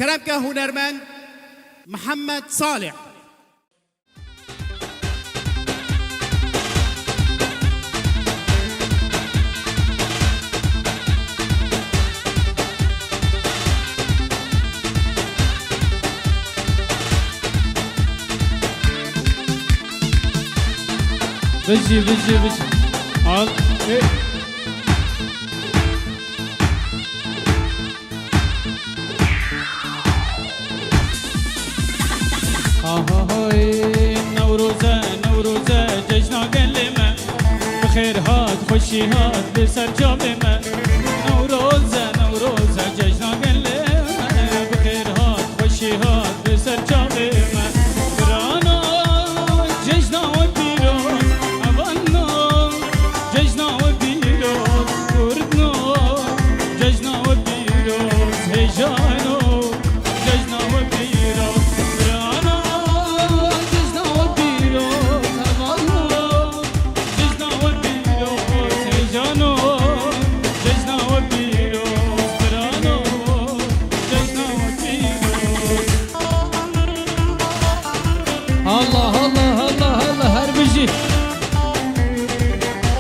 كرمكه هنرمند محمد صالح. بجي عال ايه هاي نوروزه جشنا قلمه بخير هات خوشي هات بسر جاممه نوروزه جشنا قلمه بخير هات خوشي هات بسر جاممه برانا جشنا وبيروز أبانا جشنا وبيروز كردنا جشنا وبيروز هجانو جشنا وبيروز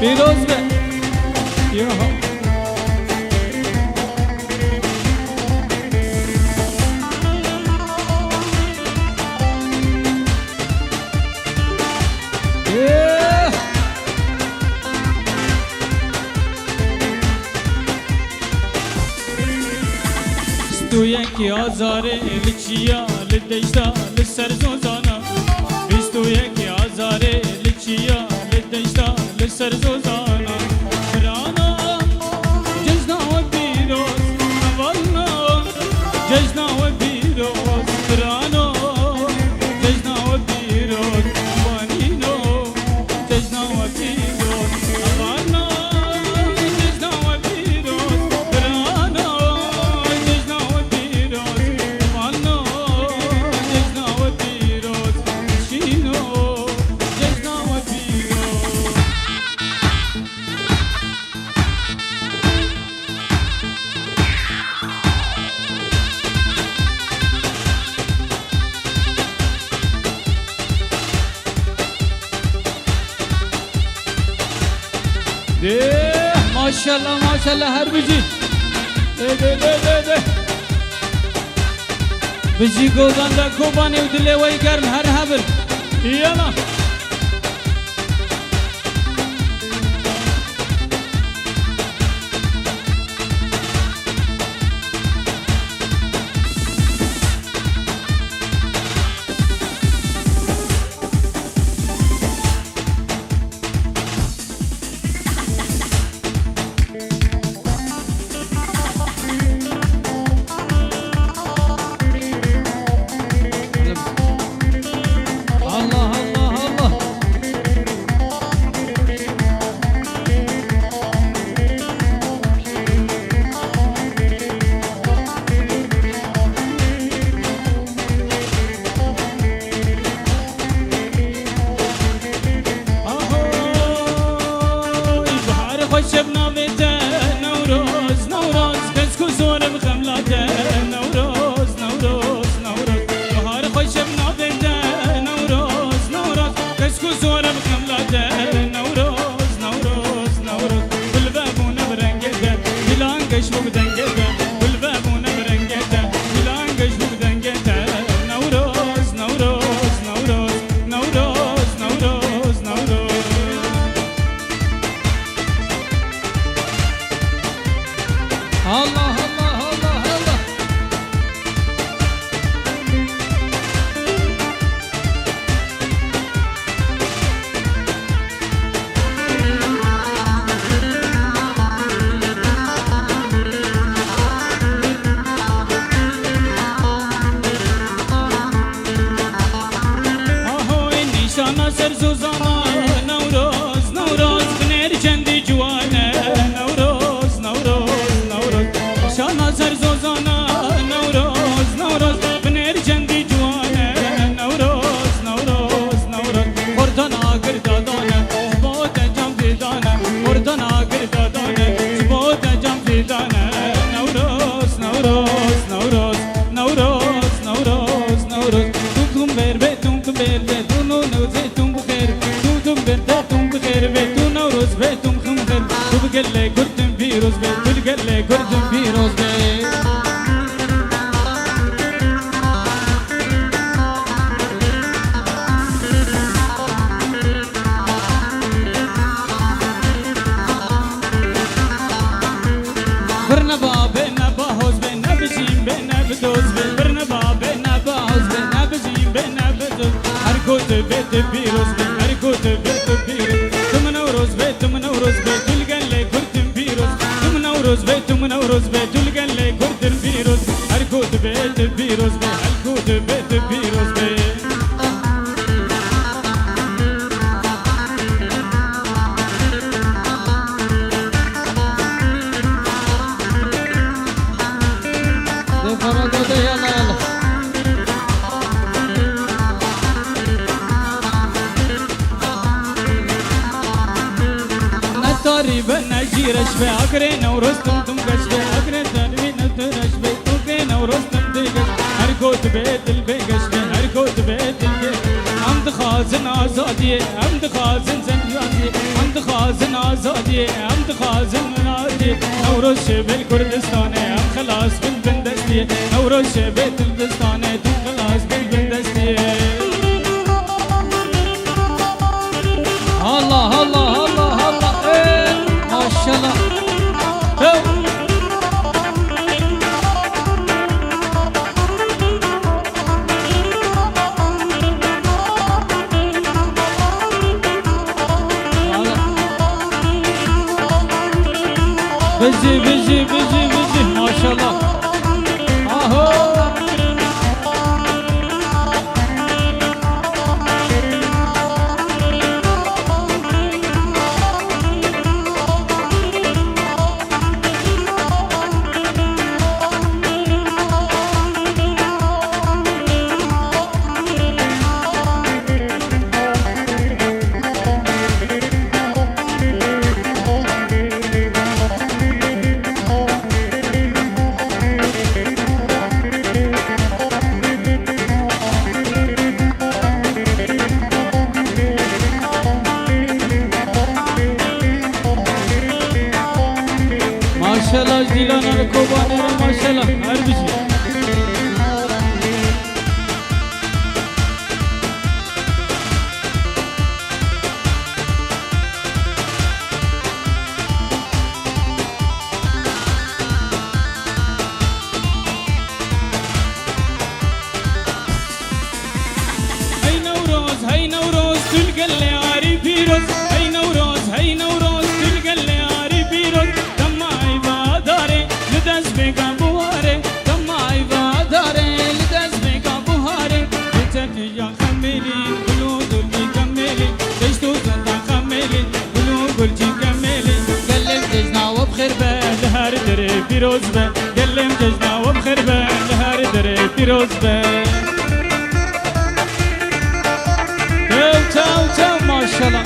پیروز به یهو تو یکی آزاره لچیا لدشتا لسر زوزانا تو یکی آزاره لچیا لدشتا لسر زوزانا برانا جزنا و بیروز اولنا جزنا و بیروز برانا جزنا و بیروز وانینو جزنا و بیروز اولنا جزنا و بیروز برانا جزنا و بیروز اولنا جزنا و بیروز شینو جزنا و بیروز ماشاءالله هر بجی بجی گوزان دا کوبانی و دلی وی گرم هر هبل یالا پیروز به دلگل کردم پیروز به برنبا به نبا حوز به نبجیم به نبدوز به برنبا به نبا حوز به نبجیم به نبدوز هر کوت بیت پیروز به هر کوت بیت پیروز تم نوروز به تم نوروز به دلگل کردم پیروز تم نوروز به تم نوروز به دلگل کردم پیروز هر کوت بیت پیروز به هر کوت بیت پیروز به نجيرش في أكرين ورستم تمكش في أكرين تنوين ترش في أكرين ورستم تيجش هركوت بيت البيجش في هركوت بيت البيجش عمد خازن آزادية عمد خازن زنجاتي عمد خازن آزادية عمد خازن منادية نوروز شبيل كردستاني هم خلاص بالبندستية نوروز شبيل البستاني تم خلاص بالبندستية الله الله الله الله ما شاء الله بجي بجي بجي بجي ما شاء الله اهو ماشاءالله جديلان الكوباني ماشاءالله هربشي هاي نوروز تلقى اللي عاري بيروز هاي نوروز هاي نوروز تلقى اللي عاري بيروز دمعي باداري لدز بيقا بوهاري دمعي باداري لدز بيقا بوهاري بتك يا خميلي قلود اللي كميلي تشتو زندا خميلي قلود قلتي كميلي قلم ججنا وبخير به لهار دري بيروز به قلم ججنا وبخير به لهار دري بيروز به ما شاء الله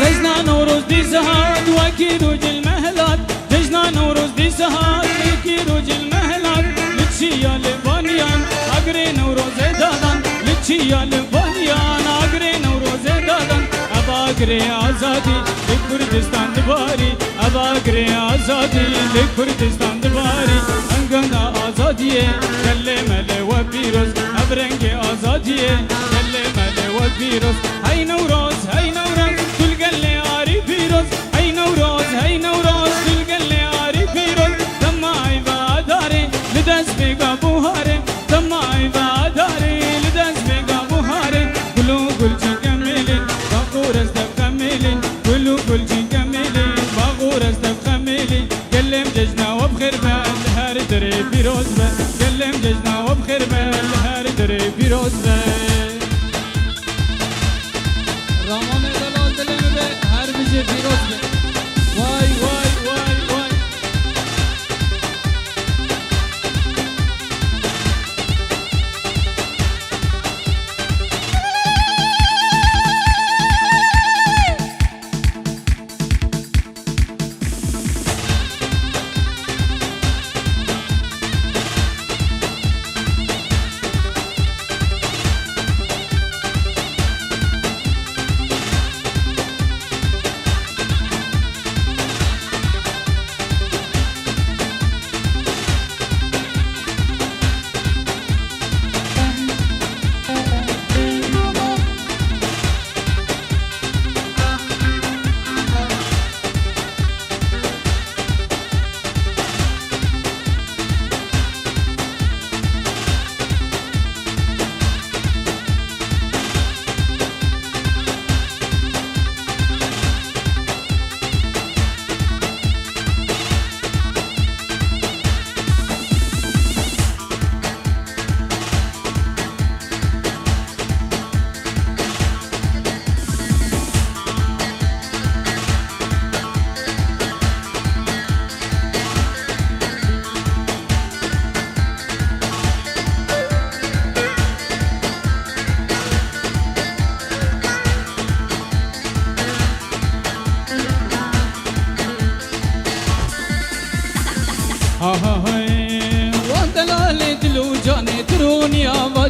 ججنا نوروز دي سهاد وكيروج المهلات ججنا نوروز دي سهاد وكيروج المهلات لتشيا لبانيان اقري نوروز دادان لتشيا لبانيان اقري نوروز دادان اباقري آزادي لكردستان دباري اباقري آزادي لكردستان دباري انقنا آزادية كلي ملي وبيروز ابرنگي آزادية كلي ملي وبيروز هاي نوروز هاي نوروز تلقى اللي عاري بيروز هاي نوروز هاي نوروز تلقى اللي عاري بيروز دمعي باداري لدز بيقا بوهاري دمعي باداري لدز بيقا بوهاري قلو قلتي كميلي باغور استف كميلي قلو قلتي كميلي باغور استف كميلي كلم ججنا وبخير به لهار دري بيروز به كلم ججنا وبخير به لهار دري بيروز به رامان دلال دلم به هر بجي بيروز به واي واي واي واي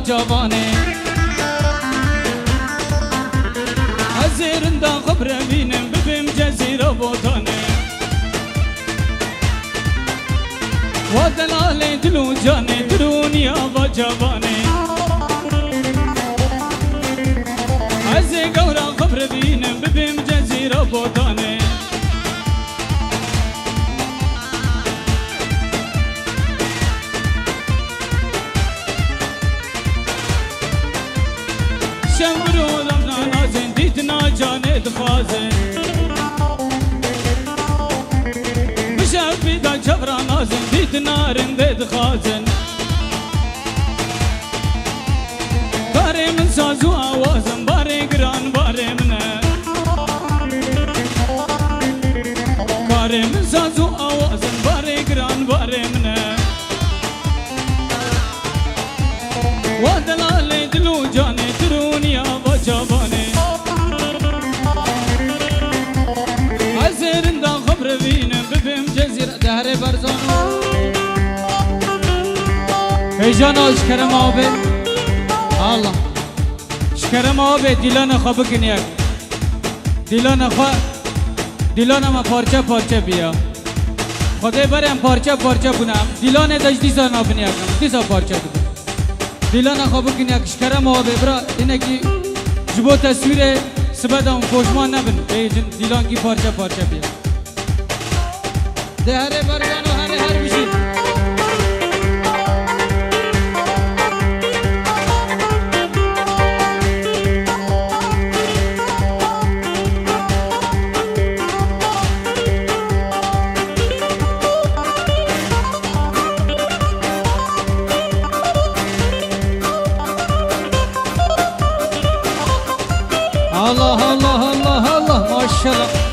جوانه هزيرن دا خبر بينم ببم جزيرة بوطانه ودلالي دلو جاني دروني آبا جوانه هزي قورا خبر بينم ببم جزيرة بوطانه شمرو لمنا نازن ديتنا جاني دخازن مشافي دا جبرا نازن ديتنا رند دخازن باري من سازو آوازن باري قران باري منه باري من سازو آوازن باري قران باري منه ودلالي دلو جاني دروني آبا جواني عزيرن دا خبر بينم ببم جزيرة دهري برزانو هيجانا شكرم آبي الله شكرم آبي دیلان خواب کنیک دیلان ما پارچه پارچه بیا خدای برم پارچه پارچه بونم دیلان داشت دیسا نابنیکم دیسا پارچه بونم دیلان خواب کنیک شکرم آبی برا اینه که جبو تصویر سبدا اون پوشمان نبن دیلان کی پارچه پارچه بیا ده هره برگان و هره بشید الله الله الله الله ما شاء الله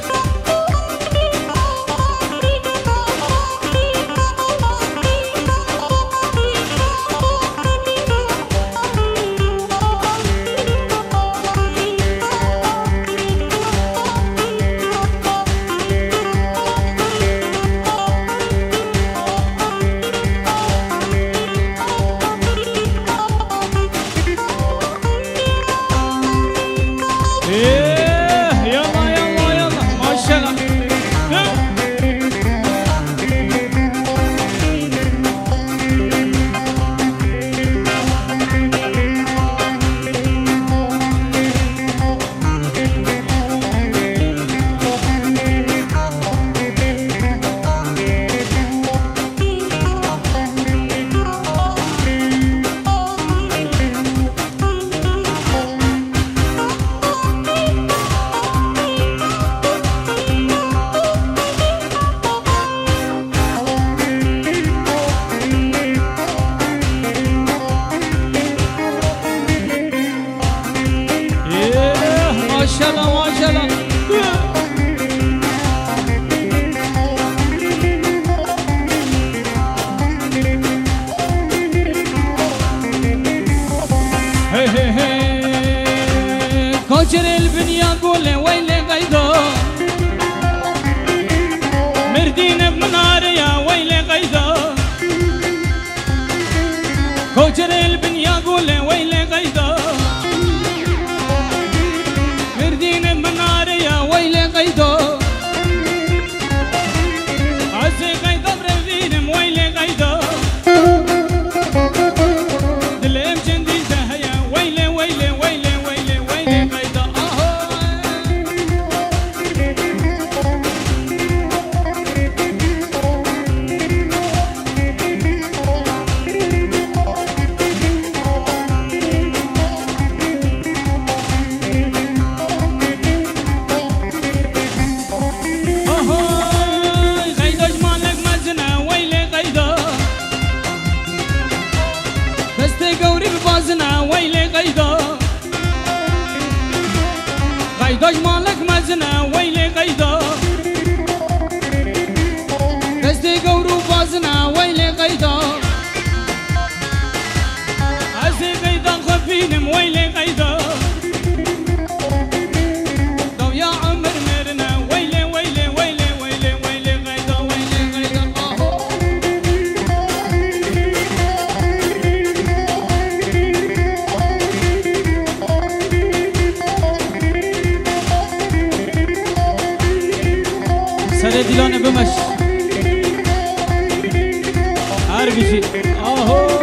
كوشر البنيان قول ويلي غيظو مردين بمنار يا ويلي غيظو كوشر البنيان قول ويلي غيظو مردين بمنار يا ويلي غيظو عزي غيظو برفينم ويلي غيظو دلم جندي زهيا ويلي ويلي ويلي ويلي ويلي غيظو غيداج مالك مزنا ويلي غيدا دستي قورو بازنا ويلي غيدا عزي غيدا خفينم ويلي غيدا دو يا عمر مرنا ويلي ويلي ويلي ويلي ويلي غيدا ويلي غيدا دلانه بمش هرگشی آهو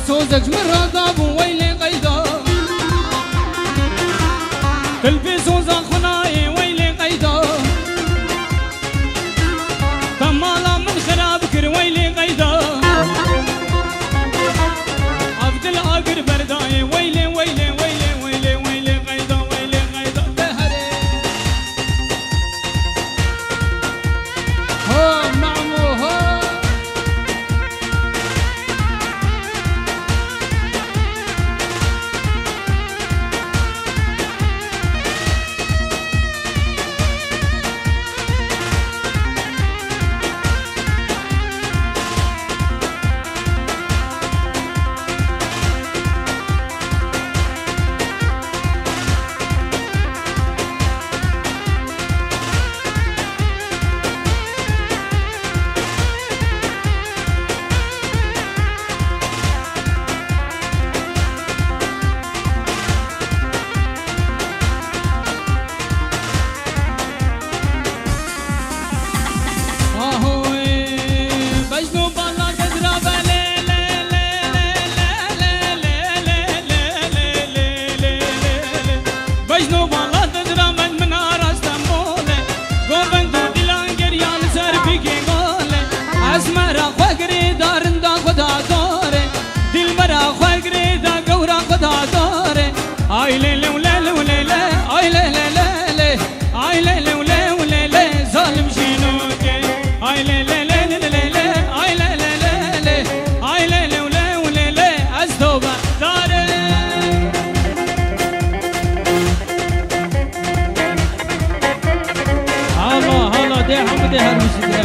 سوزك من رضاب ويلي قيدا تلبس وزخناي ويلي قيدا طمالا من خراب كر ويلي قيدا عبد العاقر برداي ويلي ويلي ويلي ويلي ويلي قيدا ويلي قيدا بهري هو معمو هو آي ليلي وليلي وليلي آي ليلي ليلي آي ليلي وليلي وليلي ظالم شنوكي آي ليلي ليلي ليلي آي ليلي ليلي آي ليلي وليلي وليلي أزدوبة داري الله الله دي حمدي هرمشي دي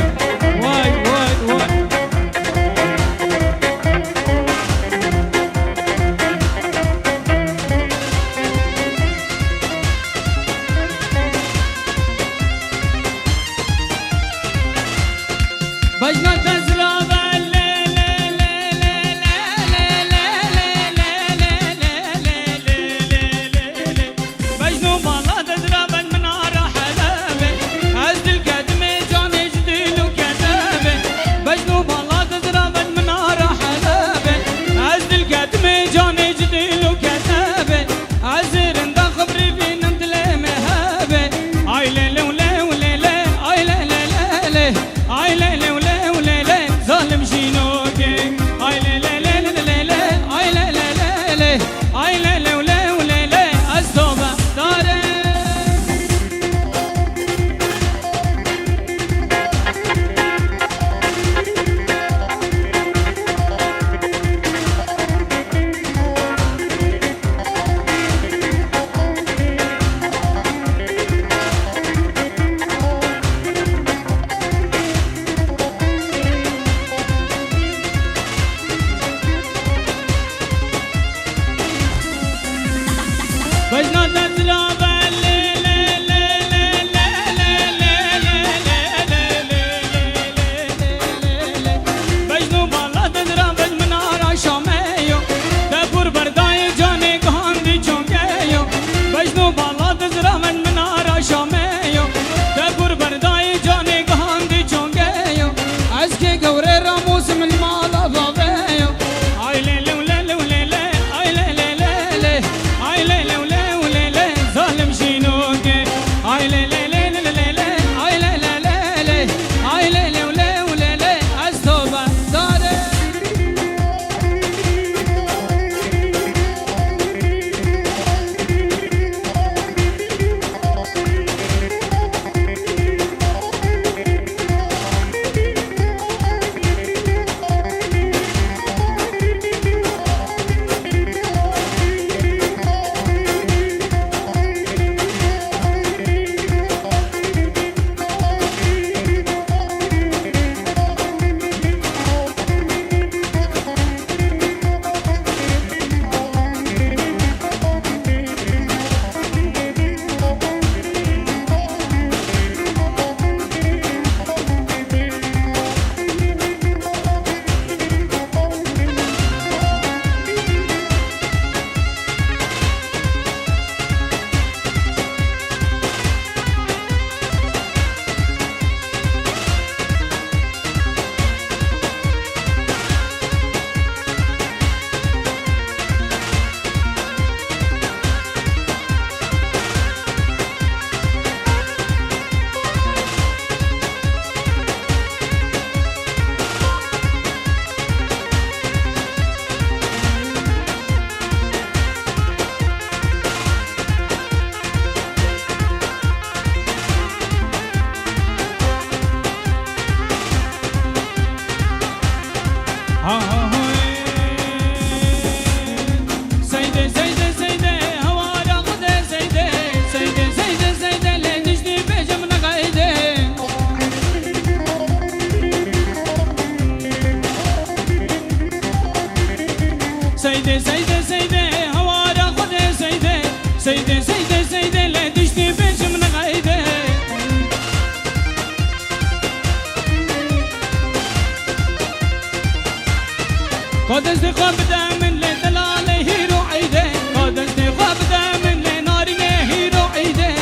واي واي واي بجنا تزرع بجنو بالا تزرع من نار حلابه هز الكدمة جاني جديل وكتابه بجنو بالا تزرع من نار حلابه هز الكدمة جاني جديل وكتابه عزير دا خبري فين انت مهابه اي ليلي وليلي وليلي اي ليلي ليلي اي ليلي وليلي قادس خواب دامن لدلال هيرو عيده قادس خواب دامن لنار هيرو عيده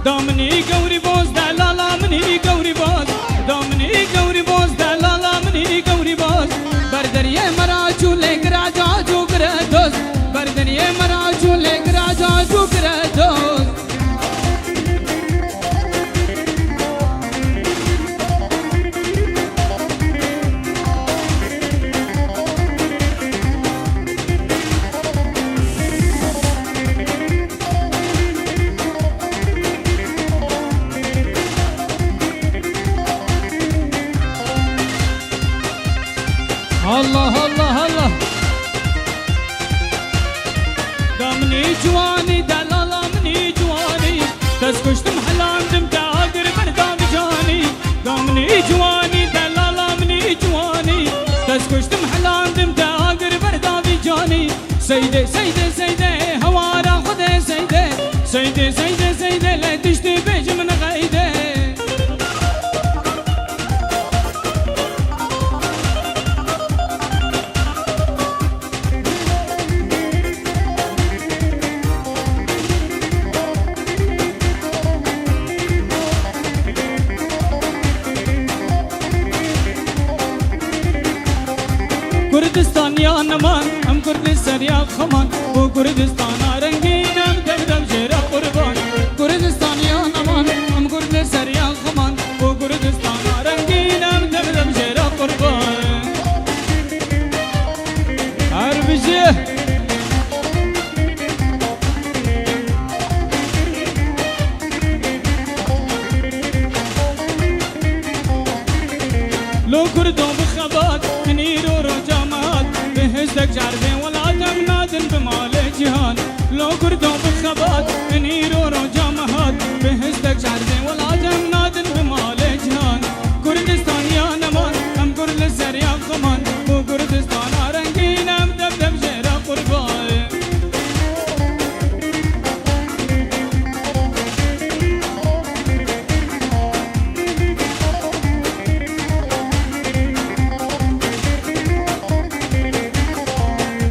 دامني قوري بوز دلالا مني قوري بوز دامني قوري بوز دلالا مني قوري بوز بردريه مراجو لك راجو كردوز بردريه مراجو لك راجو كردوز الله الله الله دامني جواني دلالا مني جواني تسكشتم حلام دم تاقر بردام جاني دامني جواني دلالا مني جواني تسكشتم حلام دم تاقر بردام جاني سيدي سيدي سيدي هوارا خده سيدي سيدي سيدي سيدي لا تشتي بيج من غيدي كردستان يا نمان ام كردستان يا خمان وكردستان رنگين ام دبدب جرا قربان كردستان يا نمان ام كردستان يا خمان وكردستان رنگين ام دبدب جرا قربان عربجي لو كردون بخبات نيرو رجامات بهزك جاربين والعدم نادن بمال جهان لو كردون بخبات نيرو رجامات بهزك جاربين والعدم نادن بمال جهان كردستان يا نمان ام كردستان يا خمان وكردستان رنگين ام دبدب جرا قربان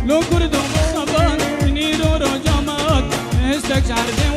لو كردون بخبات نيرو رجامات بهزك جاربين